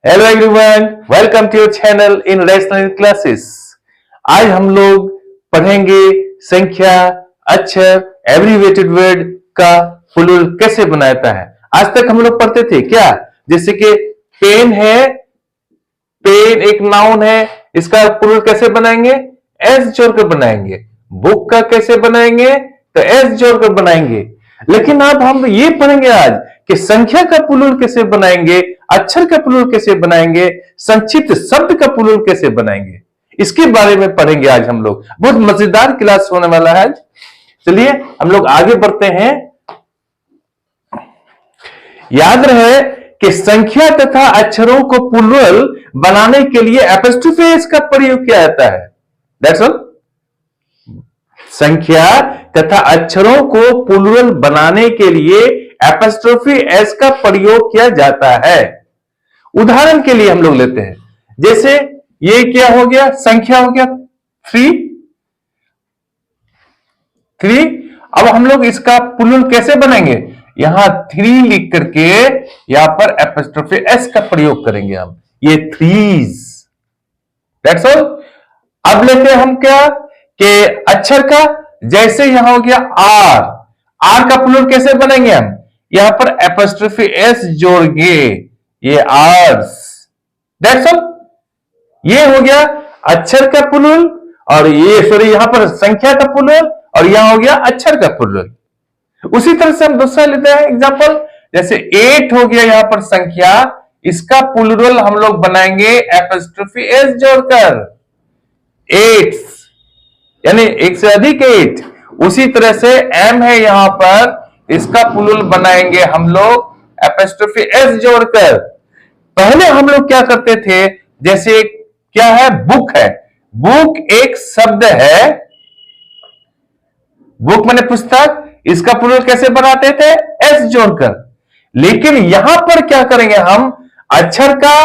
Hello everyone, welcome to your channel in rational classes. आज हम लोग पढ़ेंगे संख्या, अक्षर, एब्रिविएटेड वर्ड का प्लूरल कैसे बनाता है। आज तक हम लोग पढ़ते थे क्या, जैसे कि पेन है, पेन एक नाउन है, इसका प्लूरल कैसे बनाएंगे, एस जोड़कर बनाएंगे। बुक का कैसे बनाएंगे, तो एस जोड़कर बनाएंगे। लेकिन अब हम ये पढ़ेंगे आज कि संख्या का प्लूरल कैसे बनाएंगे, अक्षर का प्लूरल कैसे बनाएंगे, संक्षिप्त शब्द का प्लूरल कैसे बनाएंगे, इसके बारे में पढ़ेंगे आज हम लोग। बहुत मजेदार क्लास होने वाला है आज। चलिए हम लोग आगे बढ़ते हैं। याद रहे कि संख्या तथा अक्षरों को प्लूरल बनाने के लिए एपोस्ट्रोफी एस का प्रयोग किया जाता है। That's all. संख्या तथा अक्षरों को प्लूरल बनाने के लिए एपोस्ट्रोफी एस का प्रयोग किया जाता है। उदाहरण के लिए हम लोग लेते हैं, जैसे ये क्या हो गया, संख्या हो गया 3। अब हम लोग इसका प्लूरल कैसे बनाएंगे, यहां 3 लिख करके यहां पर एपोस्ट्रोफी एस का प्रयोग करेंगे हम, ये थ्रीज। That's all. अब लेते हैं हम क्या कि अक्षर का, जैसे यहां हो गया आर का प्लूरल कैसे बनाएंगे हम, यहां पर एपोस्ट्रोफी एस जोड़ेंगे, ये आर्स। That's all. ये हो गया अक्षर का प्लूरल, और ये सॉरी यहां पर संख्या का प्लूरल, और यहां हो गया अक्षर का प्लूरल। उसी तरह से हम दूसरा लेते हैं एग्जांपल, जैसे 8 हो गया यहां पर संख्या, इसका प्लूरल हम लोग बनाएंगे एपोस्ट्रोफी एस जोड़कर, 8, यानी एक से अधिक 8। उसी तरह से एम है यहां पर, इसका प्लूरल बनाएंगे हम लोग एपोस्ट्रोफी एस जोड़कर। पहले हम लोग क्या करते थे, जैसे क्या है, बुक है, बुक एक शब्द है, बुक माने पुस्तक, इसका प्लूरल कैसे बनाते थे, एस जोड़कर। लेकिन यहां पर क्या करेंगे हम, अक्षर का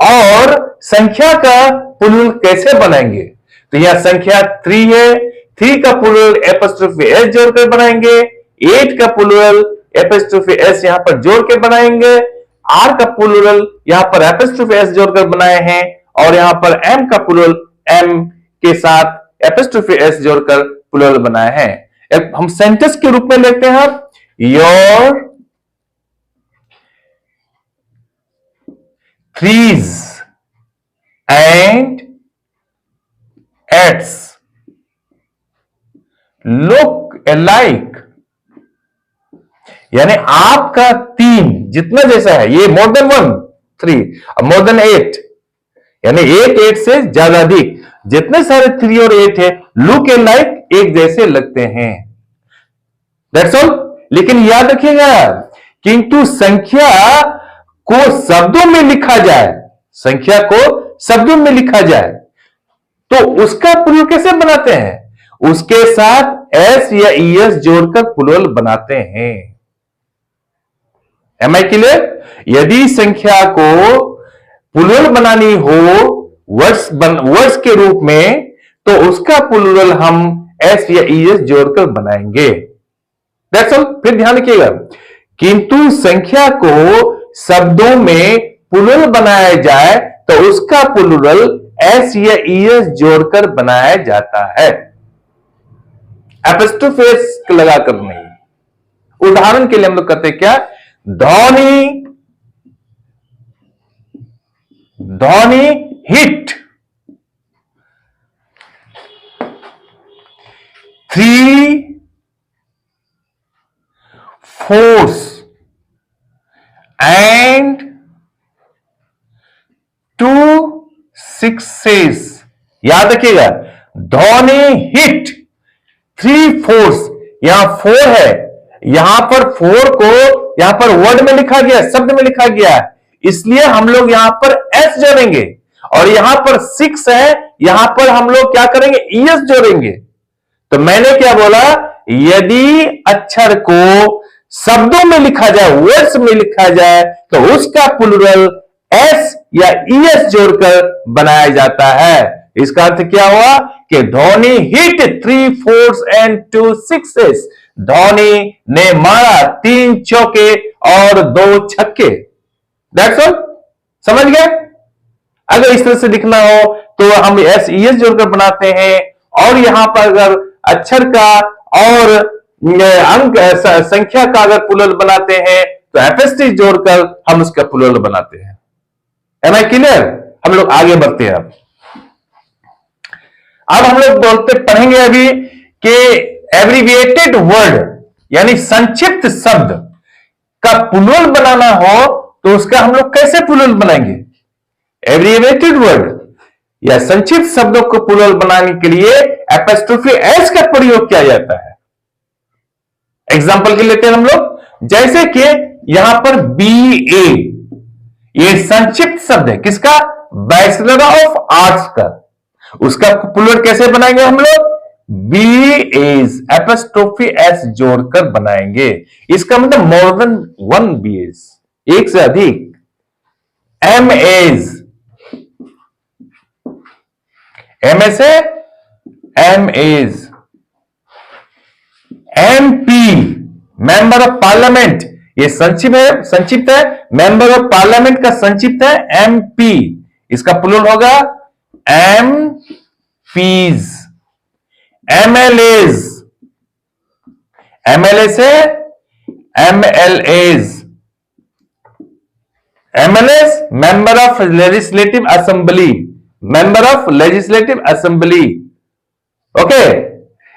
और संख्या का प्लूरल कैसे बनाएंगे, तो यहां संख्या 3 है, 3 का प्लूरल एपोस्ट्रोफी एस जोड़कर बनाएंगे, 8 का प्लूरल एपोस्ट्रोफी एस यहां पर जोड़ के बनाएंगे, आर का प्लूरल यहां पर एपोस्ट्रोफी एस जोड़कर बनाए हैं, और यहां पर एम का प्लूरल एम के साथ एपोस्ट्रोफी एस जोड़कर प्लूरल बनाए हैं। हम सेंटेंस के रूप में लेते हैं, your threes and eights look alike, यानी आपका 3 जितना जैसा है, ये मोर देन 1 3 मोर देन 8, यानी 8 से ज्यादा अधिक, जितने सारे 3 और 8 है लुक अलाइक, एक जैसे लगते हैं। That's all. लेकिन याद रखिएगा, किंतु संख्या को शब्दों में लिखा जाए, संख्या को शब्दों में लिखा जाए तो उसका प्लूरल कैसे बनाते हैं, उसके साथ एस या ईएस जोड़कर प्लूरल बनाते हैं। Am I clear? यदि संख्या को प्लूरल बनानी हो वर्ड्स के रूप में, तो उसका प्लूरल हम एस या ईएस जोड़कर बनाएंगे। That's all. फिर ध्यान रखिएगा, किंतु संख्या को शब्दों में प्लूरल बनाया जाए तो उसका प्लूरल एस या ईएस जोड़कर बनाया जाता है, एपोस्ट्रोफी एस लगाकर नहीं। उदाहरण के लिए हम लोग कहते हैं क्या, Dhoni hit 3 4s and 2 6s। याद रखिएगा, धोनी हिट 3 4s, यहां 4 है, यहां पर 4 को यहां पर वर्ड में लिखा गया, शब्द में लिखा गया, इसलिए हम लोग यहां पर एस जोड़ेंगे, और यहां पर 6 है, यहां पर हम लोग क्या करेंगे, ईएस जोड़ेंगे। तो मैंने क्या बोला, यदि अक्षर को शब्दों में लिखा जाए, वर्ड्स में लिखा जाए, तो उसका प्लूरल एस या ईएस जोड़कर बनाया जाता है। इसका अर्थ क्या हुआ कि Dhoni hit 3 4s and 2 6s, Dhoni ने मारा 3 चौके और 2 छक्के। That's all. समझ गए? अगर इस तरह से लिखना हो तो हम एस ई एस जोड़कर बनाते हैं, और यहां पर अगर अक्षर का और अंक संख्या का अगर प्लूरल बनाते हैं तो एफएसटी जोड़कर हम उसका प्लूरल बनाते हैं। Am I clear? हम लोग आगे बढ़ते हैं। अब हम लोग बोलते पढ़ेंगे अभी कि एब्रिविएटेड वर्ड यानी संक्षिप्त शब्द का प्लूरल बनाना हो तो उसका हम लोग कैसे प्लूरल बनाएंगे? एब्रिविएटेड वर्ड या संक्षिप्त शब्दों को प्लूरल बनाने के लिए एपोस्ट्रोफी एस का प्रयोग किया जाता है। एग्जांपल के लेते हैं हम लोग, जैसे कि यहां पर बी ए, ये संक्षिप्त शब्द है किसका? बैचलर ऑफ आर्ट्स का। उसका प्लूरल कैसे बनाएंगे हम लोग? बी एज एपोस्ट्रोफी एस जोड़कर बनाएंगे। इसका मतलब more than one B As, एक से अधिक। एम एज, एम ए से M As. M P, member of Parliament, ये संक्षिप्त है। मेंबर ऑफ पार्लियामेंट का संक्षिप्त है एम पी, इसका प्लूरल होगा एम पीज। एमएलएज, एमएलए से MLAs. MLAs member of legislative assembly, member of legislative assembly. Okay,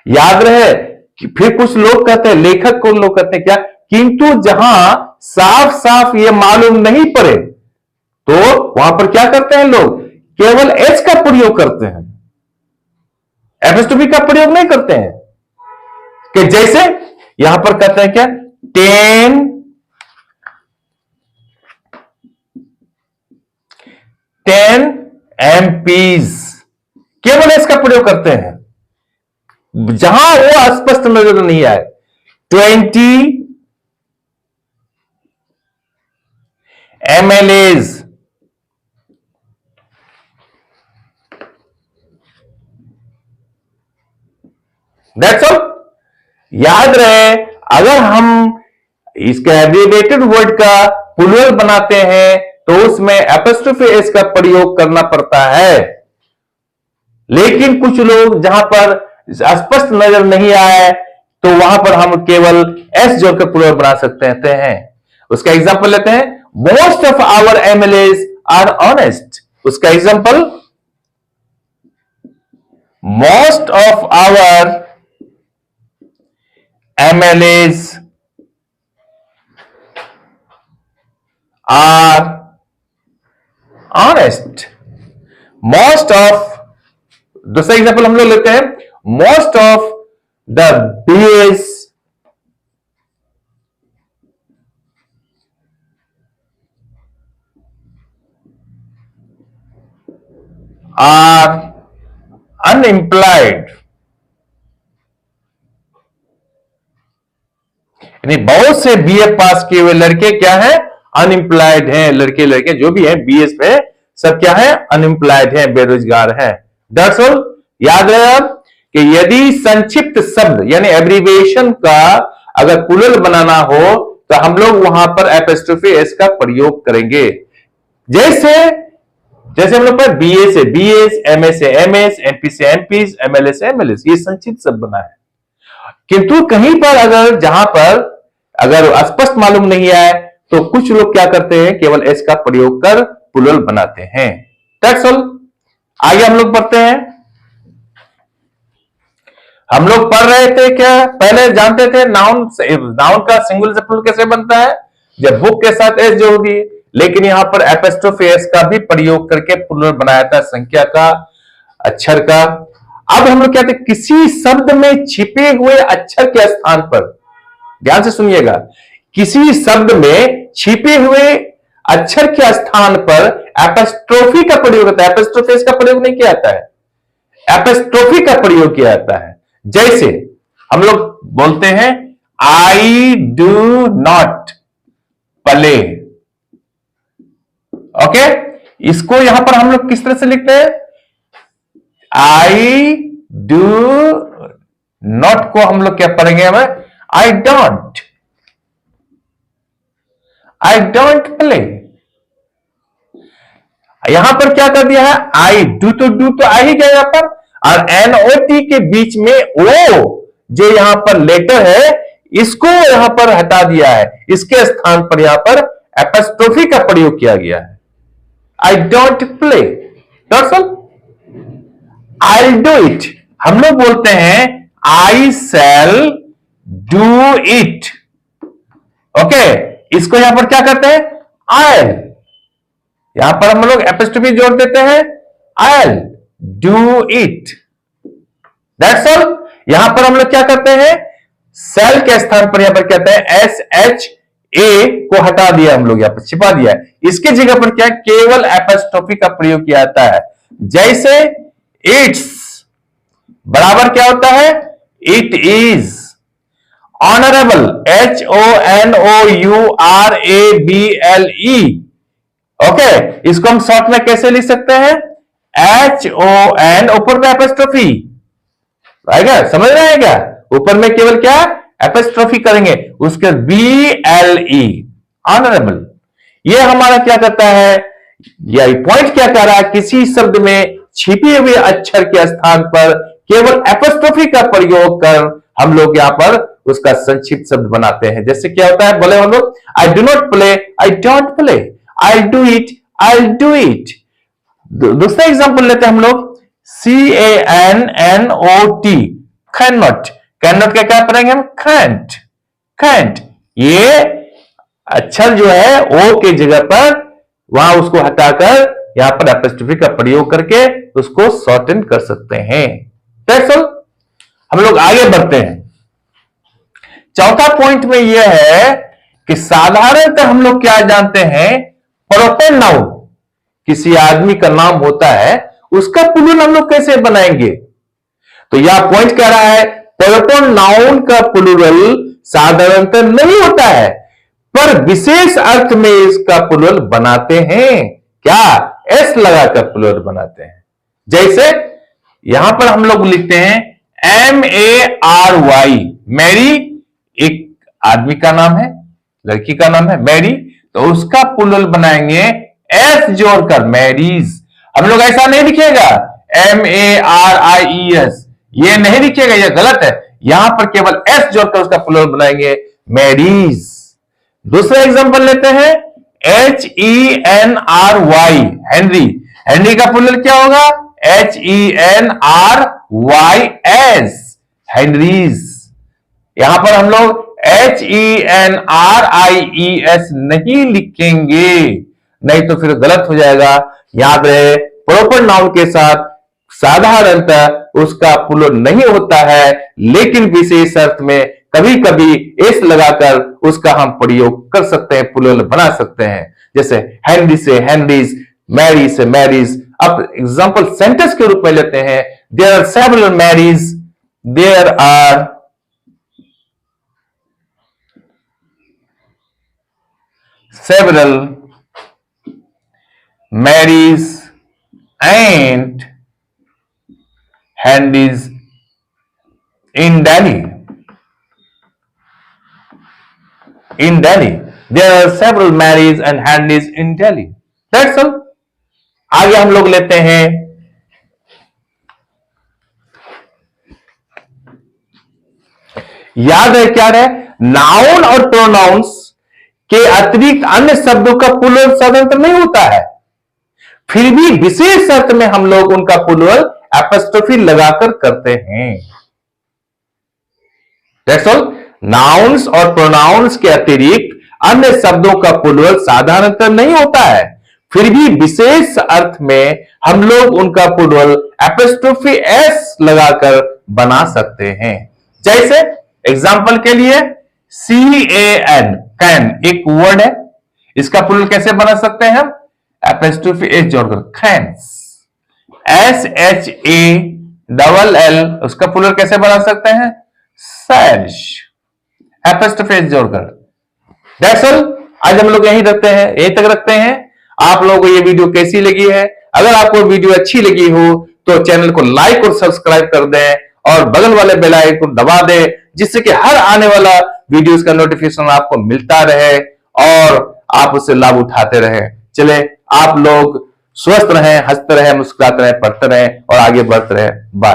याद रहे कि फिर कुछ लोग कहते हैं, लेखक को लोग कहते हैं क्या, किंतु जहां साफ साफ ये मालूम नहीं पड़े तो वहां पर क्या करते हैं लोग? केवल एच का प्रयोग करते हैं, एपोस्ट्रोफी का प्रयोग नहीं करते हैं। कि जैसे यहां पर कहते हैं क्या, 10 एमपीज, केवल इसका प्रयोग करते हैं जहां वो स्पष्ट नजर नहीं आए। 20 एमएलएज, दैट्स ऑल। याद रहे, अगर हम इसके एब्रिविएटेड वर्ड का प्लूरल बनाते हैं तो उसमें एपोस्ट्रोफी एस का प्रयोग करना पड़ता है। लेकिन कुछ लोग जहां पर स्पष्ट नजर नहीं आए तो वहां पर हम केवल एस जोड़कर प्लूरल बना सकते हैं। उसका एग्जांपल लेते हैं, most of our MLAs are honest. उसका example, most of our MLAs are honest. Most of, दूसरा एग्जाम्पल हम लोग लेते हैं, most of the BAs are unemployed. यानी बहुत से बीए पास किए हुए लड़के क्या है? अनएम्प्लॉयड हैं। लड़के लड़के जो भी हैं बीएस पे सब क्या है? अनएम्प्लॉयड हैं, बेरोजगार हैं। That's all. याद रहे आप कि यदि संक्षिप्त शब्द यानी एब्रिविएशन का अगर प्लूरल बनाना हो तो हम लोग वहां पर एपोस्ट्रोफी एस का प्रयोग करेंगे। जैसे हम लोग पर बीए से बीएस, एमए से एमएस, एमपी से एमपीस, एमएलए से एमएलएस, ये संक्षिप्त शब्द बना है। किंतु कहीं पर अगर जहां पर अगर स्पष्ट मालूम नहीं आए तो कुछ लोग क्या करते हैं? केवल एस का प्रयोग कर प्लूरल बनाते हैं। That's all. आगे हम लोग पढ़ते हैं। हम लोग पढ़ रहे थे क्या, पहले जानते थे नाउन का सिंगुलर से प्लूरल कैसे बनता है? जब बुक के साथ एस जोड़ दिए। लेकिन यहां पर एपोस्ट्रोफी एस का भी प्रयोग करके प्लूरल बनाया था, संख्या का, अक्षर का। अब हम लोग कहते हैं किसी शब्द में छिपे हुए अक्षर के स्थान पर, ध्यान से सुनिएगा, किसी शब्द में छिपे हुए अक्षर के स्थान पर एपोस्ट्रोफी का प्रयोग होता है। एपोस्ट्रोफी एस का प्रयोग नहीं किया जाता है, एपोस्ट्रोफी का प्रयोग किया जाता है। जैसे हम लोग बोलते हैं I do not play. Okay, इसको यहां पर हम लोग किस तरह से लिखते हैं? आई डू नॉट को हम लोग क्या पढ़ेंगे? हमें आई डोंट प्ले। यहां पर क्या कर दिया है, आई, डू तो आ ही गया यहां पर, और NOT के बीच में ओ जो यहां पर लेटर है इसको यहां पर हटा दिया है, इसके स्थान पर यहां पर एपोस्ट्रोफी का प्रयोग किया गया है। I don't play, that's all. I do it, हम लोग बोलते हैं आई शैल डू इट। ओके, इसको यहां पर क्या करते हैं, आई, यहां पर हम लोग एपोस्ट्रोफी जोड़ देते हैं, I do it, that's all. यहां पर हम लोग क्या करते हैं, सेल के स्थान पर यहां पर कहते हैं SHA को हटा दिया, हम लोग यहां पर छिपा दिया है, इसके जगह पर क्या केवल एपोस्ट्रोफी का प्रयोग किया जाता है। जैसे इट्स बराबर क्या होता है, it is. Honourable, HONOURABLE, okay, इसको हम शॉर्ट में कैसे लिख सकते हैं, HON ऊपर में एपोस्ट्रोफी आएगा, समझ रहे हैं क्या, ऊपर में केवल क्या एपोस्ट्रोफी करेंगे, उसके BLE, ऑनरेबल। ये हमारा क्या करता है, यह पॉइंट क्या कह रहा है, किसी शब्द में छिपे हुए अक्षर के स्थान पर केवल एपोस्ट्रोफी का प्रयोग कर हम लोग यहां पर उसका संक्षिप्त शब्द बनाते हैं। जैसे क्या होता है, बोले हम लोग I do not play, I don't play, I do it, I do it. दूसरा एग्जांपल लेते हैं हम लोग, CANNOT, can not, can not क्या पढ़ेंगे हम, कैंट, कैंट। ये अक्षर जो है ओ के जगह पर वहां उसको हटाकर यहां पर एपोस्ट्रोफी का प्रयोग करके उसको शॉर्टन कर सकते हैं। That's all. हम लोग आगे बढ़ते हैं। चौथा पॉइंट में यह है कि साधारणतः हम लोग क्या जानते हैं, प्रोपर नाउन, किसी आदमी का नाम होता है उसका प्लूरल हम लोग कैसे बनाएंगे। तो यह पॉइंट कह रहा है प्रोपर नाउन का प्लूरल साधारणतः नहीं होता है, पर विशेष अर्थ में इसका प्लूरल बनाते हैं। क्या, एस लगाकर प्लूरल बनाते हैं। जैसे यहां पर हम लोग लिखते हैं MARY, मैरी एक आदमी का नाम है, लड़की का नाम है मैरी, तो उसका प्लूरल बनाएंगे एस जोड़कर, मैरीज। हम लोग ऐसा नहीं लिखेगा MARIES, ये नहीं लिखेगा, ये गलत है। यहां पर केवल एस जोड़कर उसका प्लूरल बनाएंगे, मैरीज। दूसरा एग्जांपल लेते हैं HENRY, हेनरी, हेनरी का प्लूरल क्या होगा, HENRYS, हेनरीज। यहां पर हम लोग HENRIES नहीं लिखेंगे, नहीं तो फिर गलत हो जाएगा। याद रहे, प्रॉपर नाउन के साथ साधारणतः उसका प्लूरल नहीं होता है, लेकिन विशेष अर्थ में कभी कभी एस लगाकर उसका हम प्रयोग कर सकते हैं, प्लूरल बना सकते हैं। जैसे हेनरी से हेनरीज, मैरी से मैरीज। अब एग्जांपल सेंटेंस के रूप में लेते हैं, there are several Marys, there are several Marys and Handys in Delhi. In Delhi, there are several Marys and Handys in Delhi. That's all. आगे हम लोग लेते हैं याद है क्या है, नाउन और प्रोनाउंस के अतिरिक्त अन्य शब्दों का प्लूरल साधारणतः नहीं होता है, फिर भी विशेष अर्थ में हम लोग उनका प्लूरल एपोस्ट्रोफी लगाकर करते हैं। That's all. नाउन्स और प्रोनाउंस के अतिरिक्त अन्य शब्दों का प्लूरल साधारणतः नहीं होता है, फिर भी विशेष अर्थ में हम लोग उनका प्लूरल एपोस्ट्रोफी एस लगाकर बना सकते हैं। जैसे एग्जांपल के लिए CAN, कैन एक वर्ड है, इसका प्लूरल कैसे बना सकते हैं हम, एपोस्ट्रोफी एस जोड़कर, कैन्स। SHALL, उसका प्लूरल कैसे बना सकते हैं, सैश, एपोस्ट्रोफी एस जोड़कर। That's all. आज हम लोग यहीं रखते हैं, यहीं तक रखते हैं। आप लोगों को ये वीडियो कैसी लगी है, अगर आपको वीडियो अच्छी लगी हो तो चैनल को लाइक और सब्सक्राइब कर दें और बगल वाले बेल आइकन को दबा दें, जिससे कि हर आने वाला वीडियोस का नोटिफिकेशन आपको मिलता रहे और आप उससे लाभ उठाते रहे। चले, आप लोग स्वस्थ रहें, हंसते रहें, मुस्कुराते रहें, पढ़ते रहें और आगे बढ़ते रहें। बाय।